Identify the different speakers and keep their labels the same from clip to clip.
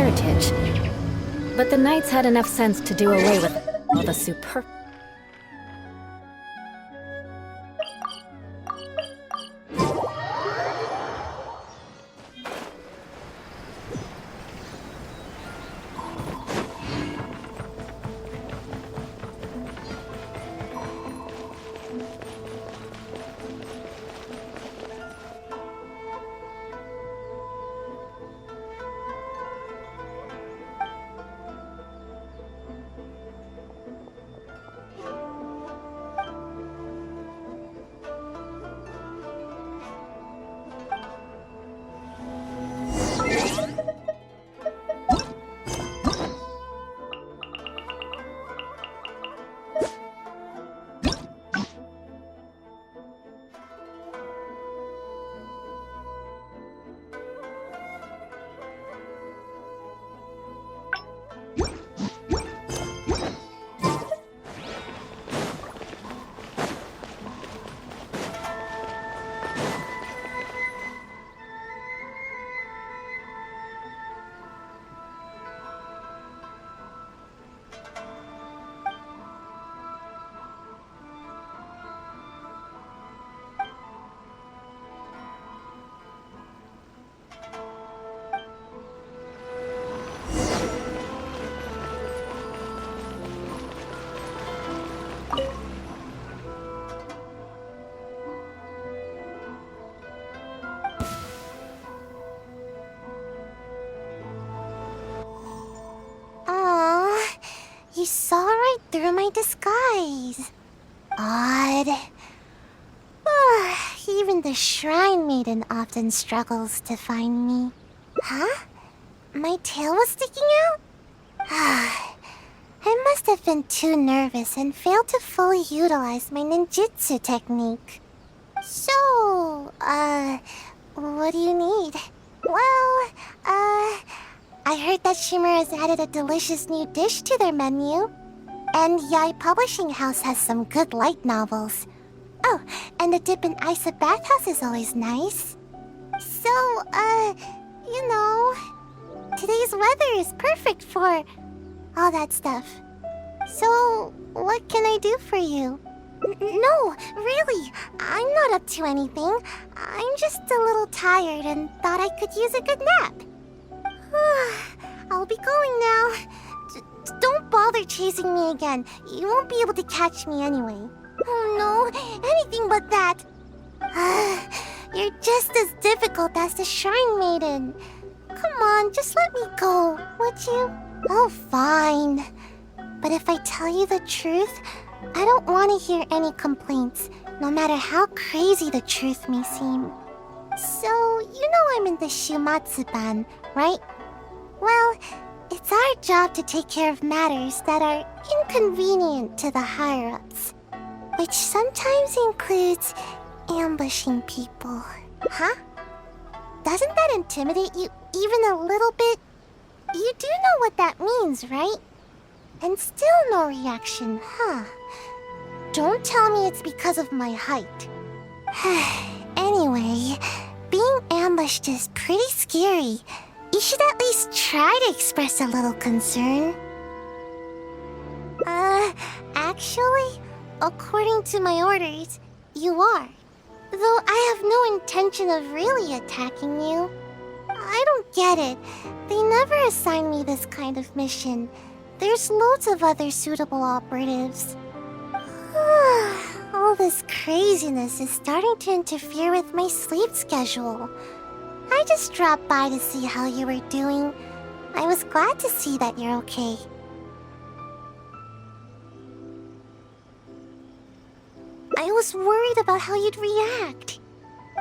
Speaker 1: heritage. But the knights had enough sense to do away with all the superb...
Speaker 2: You saw right through my disguise. Odd. Even the Shrine Maiden often struggles to find me. Huh? My tail was sticking out? I must have been too nervous and failed to fully utilize my ninjutsu technique. So, what do you need? Well, I heard that Shimmer has added a delicious new dish to their menu. And Yai Publishing House has some good light novels. Oh, and a dip in Isa bathhouse is always nice. So, you know, today's weather is perfect for all that stuff. So, what can I do for you? No, really, I'm not up to anything. I'm just a little tired and thought I could use a good nap. I'll be going now. Don't bother chasing me again. You won't be able to catch me anyway. Oh no, anything but that. You're just as difficult as the Shrine Maiden. Come on, just let me go, would you? Oh, fine. But if I tell you the truth, I don't want to hear any complaints, no matter how crazy the truth may seem. So, you know I'm in the Shumatsu-ban, right? Well, it's our job to take care of matters that are inconvenient to the higher-ups, which sometimes includes ambushing people. Huh? Doesn't that intimidate you even a little bit? You do know what that means, right? And still no reaction, huh? Don't tell me it's because of my height. Anyway, being ambushed is pretty scary. You should at least try to express a little concern. Actually, according to my orders, you are. Though I have no intention of really attacking you. I don't get it. They never assigned me this kind of mission. There's loads of other suitable operatives. All this craziness is starting to interfere with my sleep schedule. I just dropped by to see how you were doing. I was glad to see that you're okay. I was worried about how you'd react.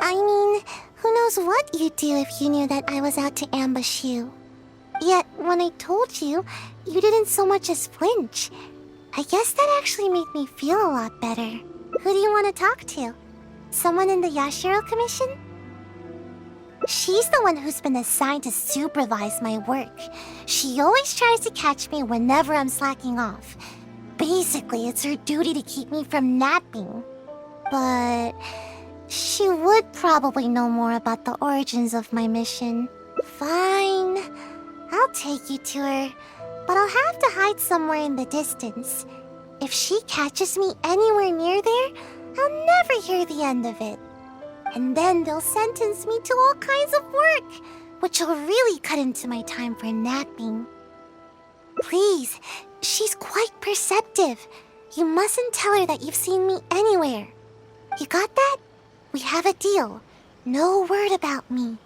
Speaker 2: I mean, who knows what you'd do if you knew that I was out to ambush you. Yet, when I told you, you didn't so much as flinch. I guess that actually made me feel a lot better. Who do you want to talk to? Someone in the Yashiro Commission? She's the one who's been assigned to supervise my work. She always tries to catch me whenever I'm slacking off. Basically, it's her duty to keep me from napping. But she would probably know more about the origins of my mission. Fine. I'll take you to her, but I'll have to hide somewhere in the distance. If she catches me anywhere near there, I'll never hear the end of it. And then they'll sentence me to all kinds of work, which will really cut into my time for napping. Please, she's quite perceptive. You mustn't tell her that you've seen me anywhere. You got that? We have a deal. No word about me.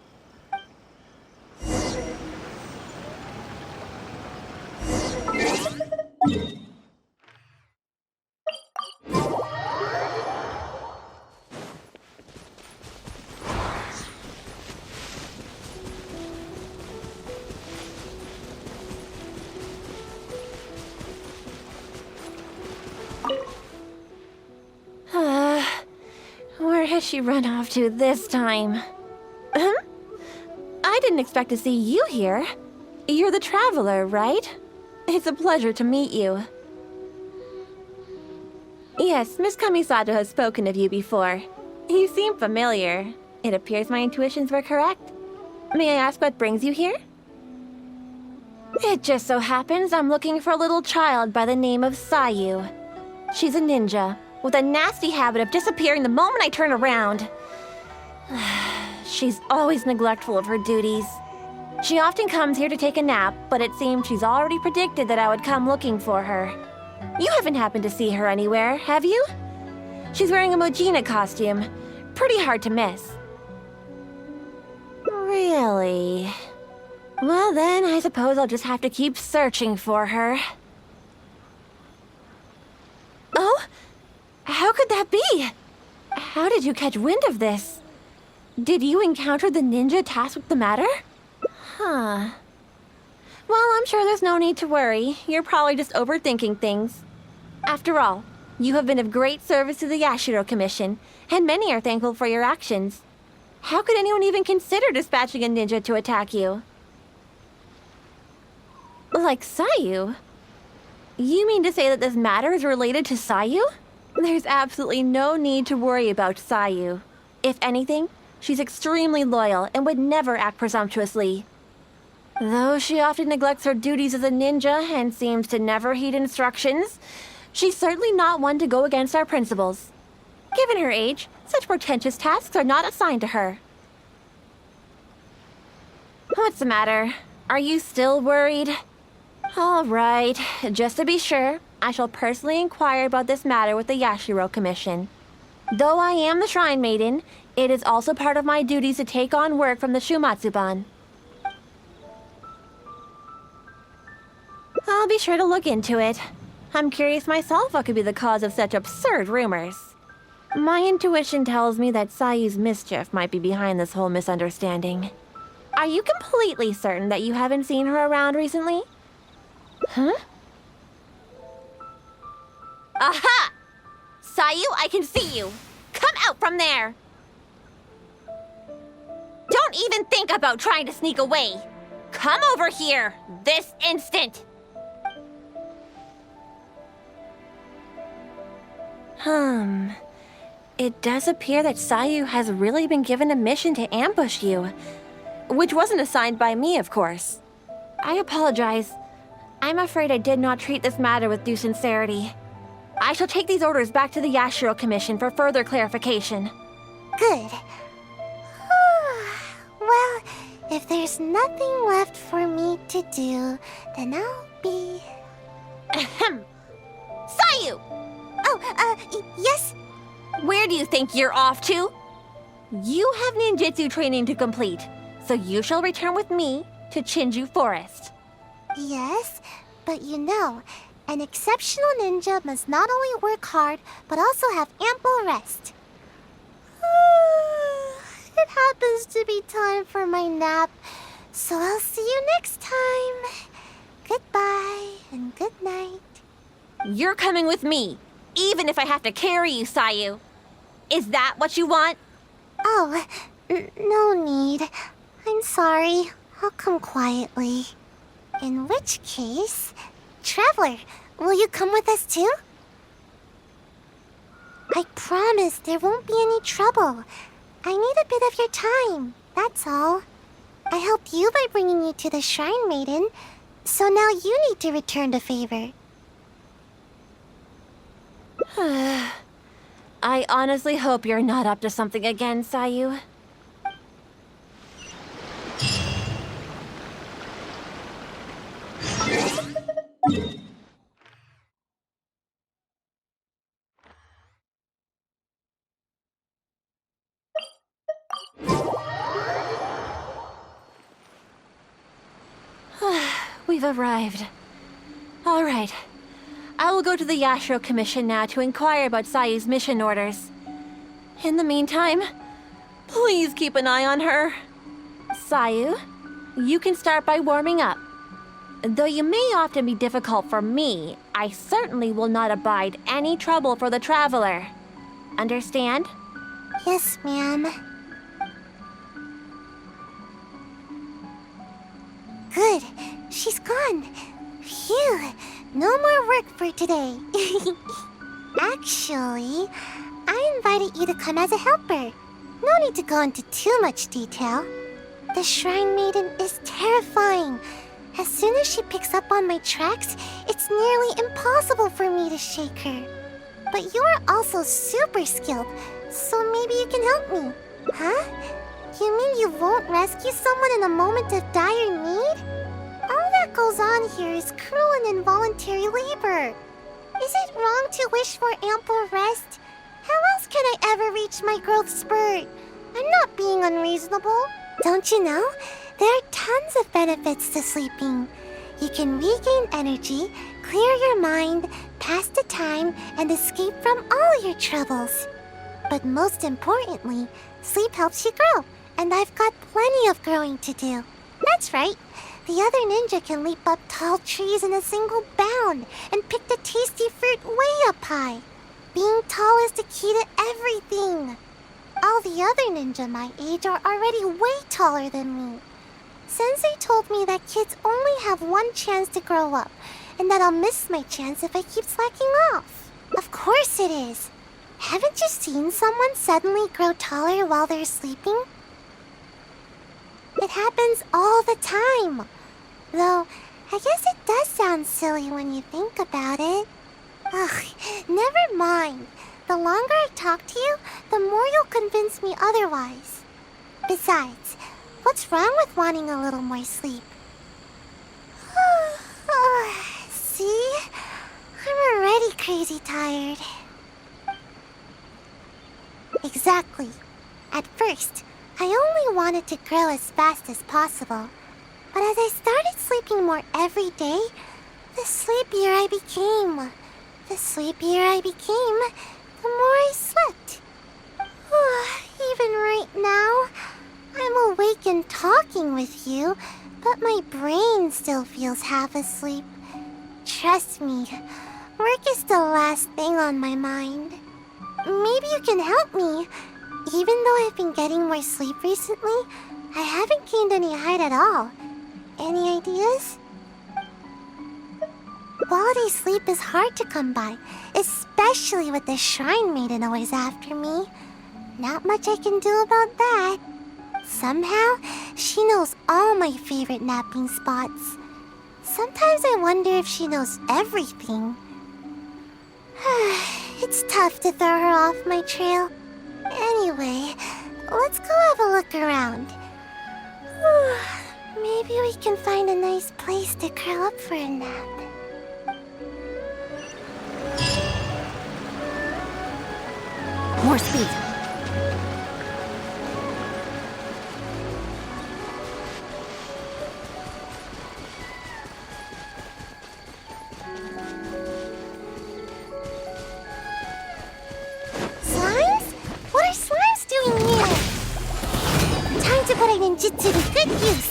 Speaker 3: Where has she run off to this time? I didn't expect to see you here. You're the traveler, right? It's a pleasure to meet you. Yes, Miss Kamisato has spoken of you before. You seem familiar. It appears my intuitions were correct. May I ask what brings you here? It just so happens I'm looking for a little child by the name of Sayu. She's a ninja, with a nasty habit of disappearing the moment I turn around. She's always neglectful of her duties. She often comes here to take a nap, but it seems she's already predicted that I would come looking for her. You haven't happened to see her anywhere, have you? She's wearing a Mojina costume. Pretty hard to miss. Really? Well then, I suppose I'll just have to keep searching for her. Oh? How could that be? How did you catch wind of this? Did you encounter the ninja tasked with the matter? Huh. Well, I'm sure there's no need to worry. You're probably just overthinking things. After all, you have been of great service to the Yashiro Commission, and many are thankful for your actions. How could anyone even consider dispatching a ninja to attack you? Like Sayu? You mean to say that this matter is related to Sayu? There's absolutely no need to worry about Sayu. If anything, she's extremely loyal and would never act presumptuously. Though she often neglects her duties as a ninja and seems to never heed instructions, she's certainly not one to go against our principles. Given her age, such portentous tasks are not assigned to her. What's the matter? Are you still worried? All right, just to be sure, I shall personally inquire about this matter with the Yashiro Commission. Though I am the Shrine Maiden, it is also part of my duties to take on work from the Shumatsuban. I'll be sure to look into it. I'm curious myself what could be the cause of such absurd rumors. My intuition tells me that Sayu's mischief might be behind this whole misunderstanding. Are you completely certain that you haven't seen her around recently? Huh? Aha! Sayu, I can see you! Come out from there! Don't even think about trying to sneak away! Come over here, this instant! It does appear that Sayu has really been given a mission to ambush you. Which wasn't assigned by me, of course. I apologize. I'm afraid I did not treat this matter with due sincerity. I shall take these orders back to the Yashiro Commission for further clarification.
Speaker 2: Good. Well, if there's nothing left for me to do, then I'll be...
Speaker 3: Ahem. Sayu!
Speaker 2: Yes?
Speaker 3: Where do you think you're off to? You have ninjutsu training to complete, so you shall return with me to Chinju Forest.
Speaker 2: Yes, but you know, an exceptional ninja must not only work hard, but also have ample rest. It happens to be time for my nap, so I'll see you next time. Goodbye and good night.
Speaker 3: You're coming with me, even if I have to carry you, Sayu. Is that what you want?
Speaker 2: Oh, no need. I'm sorry. I'll come quietly. In which case, Traveler, will you come with us too? I promise there won't be any trouble. I need a bit of your time, that's all. I helped you by bringing you to the Shrine Maiden, so now you need to return the favor.
Speaker 3: I honestly hope you're not up to something again, Sayu. We've arrived. All right. I will go to the Yashiro Commission now to inquire about Sayu's mission orders. In the meantime, please keep an eye on her. Sayu, you can start by warming up. Though you may often be difficult for me, I certainly will not abide any trouble for the traveler. Understand?
Speaker 2: Yes, ma'am. Good. She's gone. Phew. No more work for today. Actually, I invited you to come as a helper. No need to go into too much detail. The Shrine Maiden is terrifying. As soon as she picks up on my tracks, it's nearly impossible for me to shake her. But you are also super skilled, so maybe you can help me. Huh? You mean you won't rescue someone in a moment of dire need? All that goes on here is cruel and involuntary labor. Is it wrong to wish for ample rest? How else can I ever reach my growth spurt? I'm not being unreasonable. Don't you know? There are tons of benefits to sleeping. You can regain energy, clear your mind, pass the time, and escape from all your troubles. But most importantly, sleep helps you grow, and I've got plenty of growing to do. That's right. The other ninja can leap up tall trees in a single bound and pick the tasty fruit way up high. Being tall is the key to everything. All the other ninja my age are already way taller than me. Sensei told me that kids only have one chance to grow up, and that I'll miss my chance if I keep slacking off. Of course it is. Haven't you seen someone suddenly grow taller while they're sleeping? It happens all the time. Though, I guess it does sound silly when you think about it. Ugh, never mind. The longer I talk to you, the more you'll convince me otherwise. Besides, what's wrong with wanting a little more sleep? See? I'm already crazy tired. Exactly. At first, I only wanted to grow as fast as possible. But as I started sleeping more every day, the sleepier I became. The sleepier I became, the more I slept. Even right now, I'm awake and talking with you, but my brain still feels half asleep. Trust me, work is the last thing on my mind. Maybe you can help me. Even though I've been getting more sleep recently, I haven't gained any height at all. Any ideas? Quality sleep is hard to come by, especially with the Shrine Maiden always after me. Not much I can do about that. Somehow, she knows all my favorite napping spots. Sometimes I wonder if she knows everything. It's tough to throw her off my trail. Anyway, let's go have a look around. Maybe we can find a nice place to curl up for a nap.
Speaker 1: More speed.
Speaker 2: Slimes? What are slimes doing here? Time to put it in Jutsu to good use.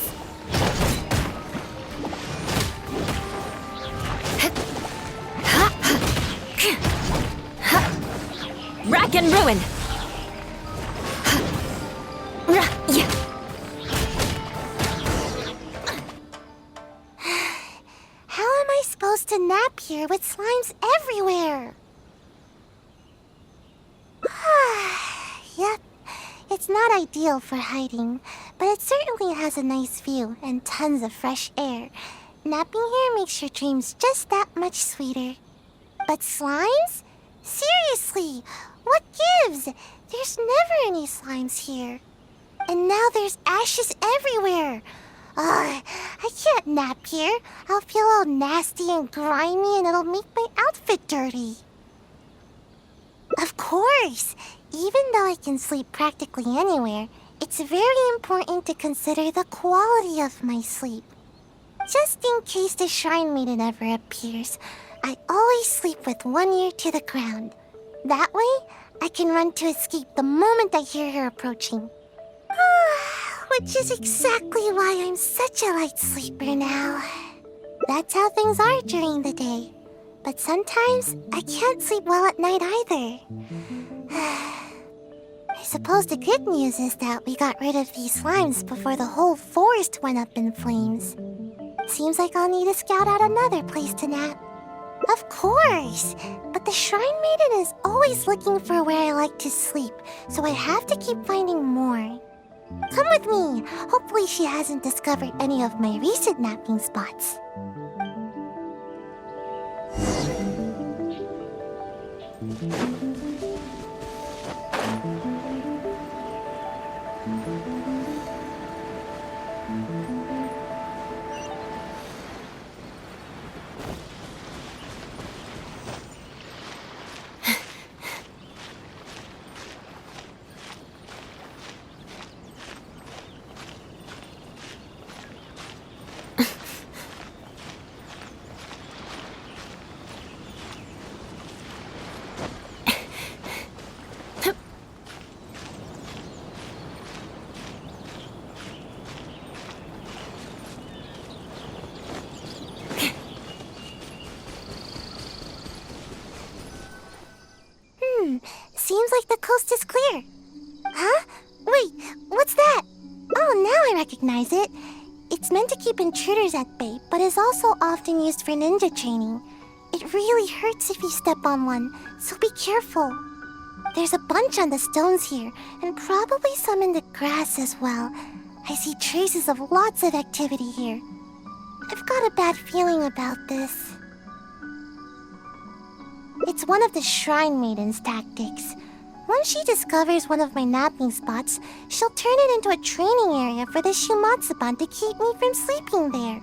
Speaker 1: Rack and ruin!
Speaker 2: How am I supposed to nap here with slimes everywhere? Yep, it's not ideal for hiding, but it certainly has a nice view and tons of fresh air. Napping here makes your dreams just that much sweeter. But slimes? Seriously, what gives? There's never any slimes here. And now there's ashes everywhere. Ugh, I can't nap here. I'll feel all nasty and grimy and it'll make my outfit dirty. Of course, even though I can sleep practically anywhere, it's very important to consider the quality of my sleep. Just in case the Shrine Maiden ever appears, I always sleep with one ear to the ground. That way, I can run to escape the moment I hear her approaching. Which is exactly why I'm such a light sleeper now. That's how things are during the day. But sometimes, I can't sleep well at night either. I suppose the good news is that we got rid of these slimes before the whole forest went up in flames. Seems like I'll need to scout out another place to nap. Of course! But the Shrine Maiden is always looking for where I like to sleep, so I have to keep finding more. Come with me! Hopefully she hasn't discovered any of my recent napping spots. Seems like the coast is clear. Huh? Wait, what's that? Oh, now I recognize it. It's meant to keep intruders at bay, but is also often used for ninja training. It really hurts if you step on one, so be careful. There's a bunch on the stones here, and probably some in the grass as well. I see traces of lots of activity here. I've got a bad feeling about this. It's one of the Shrine Maiden's tactics. Once she discovers one of my napping spots, she'll turn it into a training area for the Shumatsuban to keep me from sleeping there.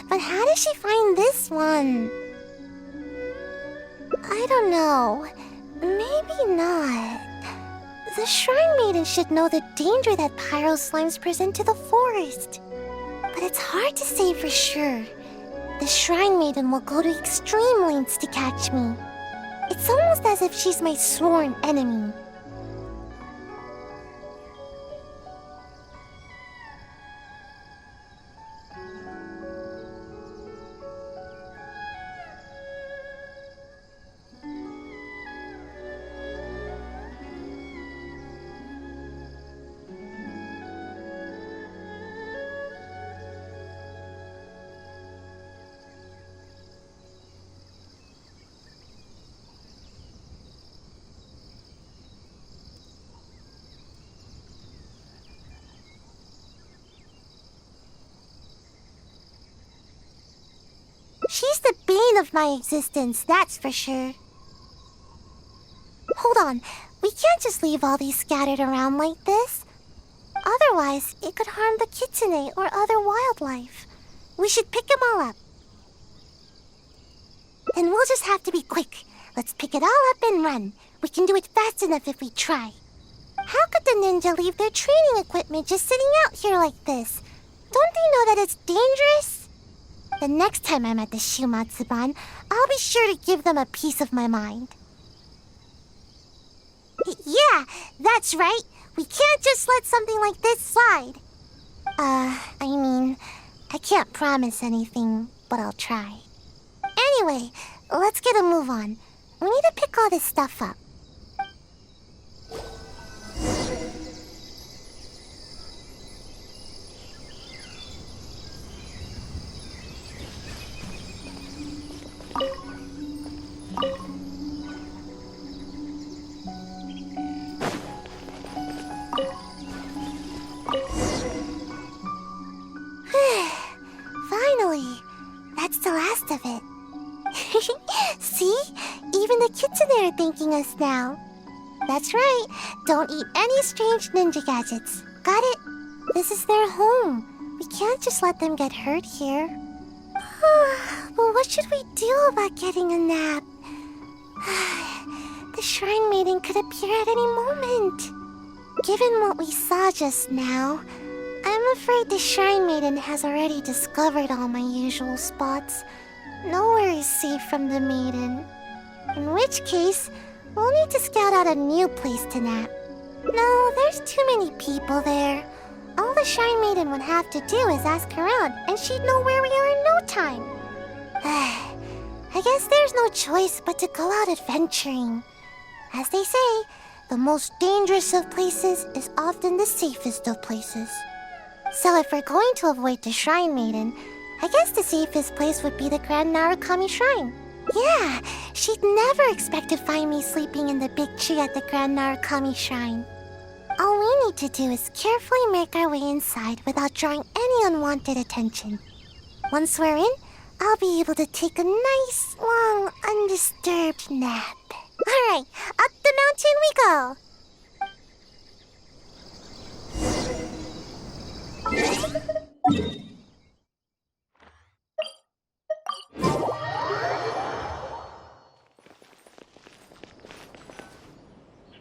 Speaker 2: But how did she find this one? I don't know. Maybe not. The Shrine Maiden should know the danger that pyro slimes present to the forest. But it's hard to say for sure. The Shrine Maiden will go to extreme lengths to catch me. It's almost as if she's my sworn enemy. She's the bane of my existence, that's for sure. Hold on, we can't just leave all these scattered around like this. Otherwise, it could harm the kitsune or other wildlife. We should pick them all up. Then we'll just have to be quick. Let's pick it all up and run. We can do it fast enough if we try. How could the ninja leave their training equipment just sitting out here like this? Don't they know that it's dangerous? The next time I'm at the Shumatsuban, I'll be sure to give them a piece of my mind. Yeah, that's right. We can't just let something like this slide. I can't promise anything, but I'll try. Anyway, let's get a move on. We need to pick all this stuff up. it. See? Even the kids in there are thanking us now. That's right. Don't eat any strange ninja gadgets. Got it? This is their home. We can't just let them get hurt here. But what should we do about getting a nap? The Shrine Maiden could appear at any moment. Given what we saw just now, I'm afraid the Shrine Maiden has already discovered all my usual spots. Nowhere is safe from the Maiden. In which case, we'll need to scout out a new place to nap. No, there's too many people there. All the Shrine Maiden would have to do is ask around, and she'd know where we are in no time. I guess there's no choice but to go out adventuring. As they say, the most dangerous of places is often the safest of places. So if we're going to avoid the Shrine Maiden, I guess the safest place would be the Grand Narukami Shrine. Yeah, she'd never expect to find me sleeping in the big tree at the Grand Narukami Shrine. All we need to do is carefully make our way inside without drawing any unwanted attention. Once we're in, I'll be able to take a nice, long, undisturbed nap. Alright, up the mountain we go!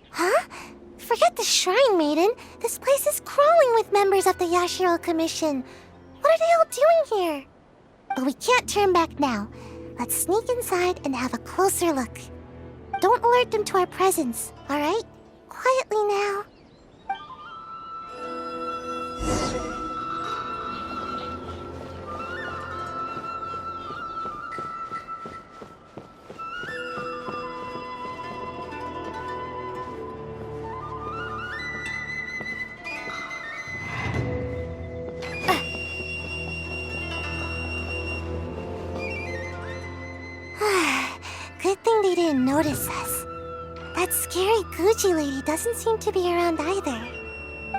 Speaker 2: Huh? Forget the Shrine Maiden. This place is crawling with members of the Yashiro Commission. What are they all doing here? But we can't turn back now. Let's sneak inside and have a closer look. Don't alert them to our presence, alright? Quietly now. Good thing they didn't notice us. That scary Gucci lady doesn't seem to be around either.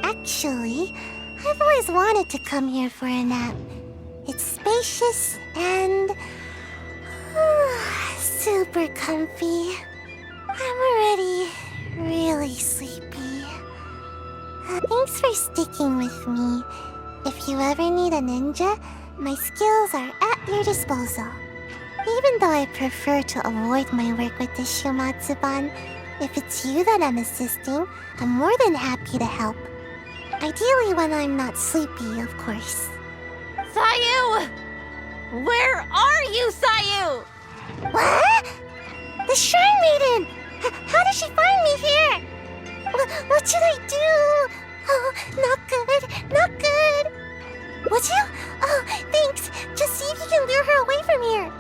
Speaker 2: Actually, I've always wanted to come here for a nap. It's spacious and super comfy. I'm already really sleepy. Thanks for sticking with me. If you ever need a ninja, my skills are at your disposal. Even though I prefer to avoid my work with the Shumatsuban, if it's you that I'm assisting, I'm more than happy to help. Ideally when I'm not sleepy, of course.
Speaker 3: Sayu! Where are you, Sayu?
Speaker 2: What? The Shrine Maiden! How did she find me here? What should I do? Oh, not good, not good. Would you? Oh, thanks. Just see if you can lure her away from here.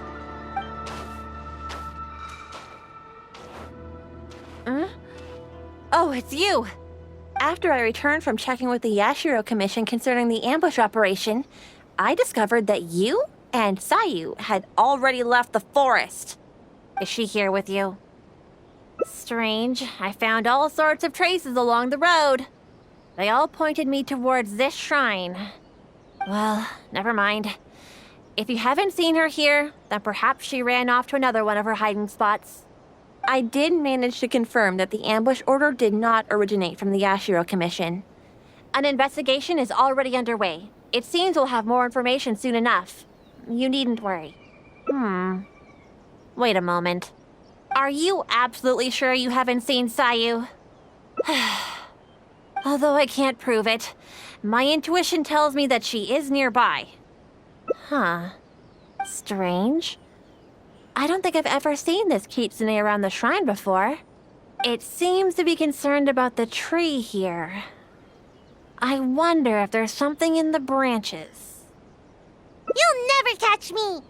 Speaker 3: Oh, it's you! After I returned from checking with the Yashiro Commission concerning the ambush operation, I discovered that you and Sayu had already left the forest. Is she here with you? Strange. I found all sorts of traces along the road. They all pointed me towards this shrine. Well, never mind. If you haven't seen her here, then perhaps she ran off to another one of her hiding spots. I did manage to confirm that the ambush order did not originate from the Yashiro Commission. An investigation is already underway. It seems we'll have more information soon enough. You needn't worry. Wait a moment. Are you absolutely sure you haven't seen Sayu? Although I can't prove it, my intuition tells me that she is nearby. Huh. Strange. I don't think I've ever seen this kitsune around the shrine before. It seems to be concerned about the tree here. I wonder if there's something in the branches.
Speaker 2: You'll never catch me!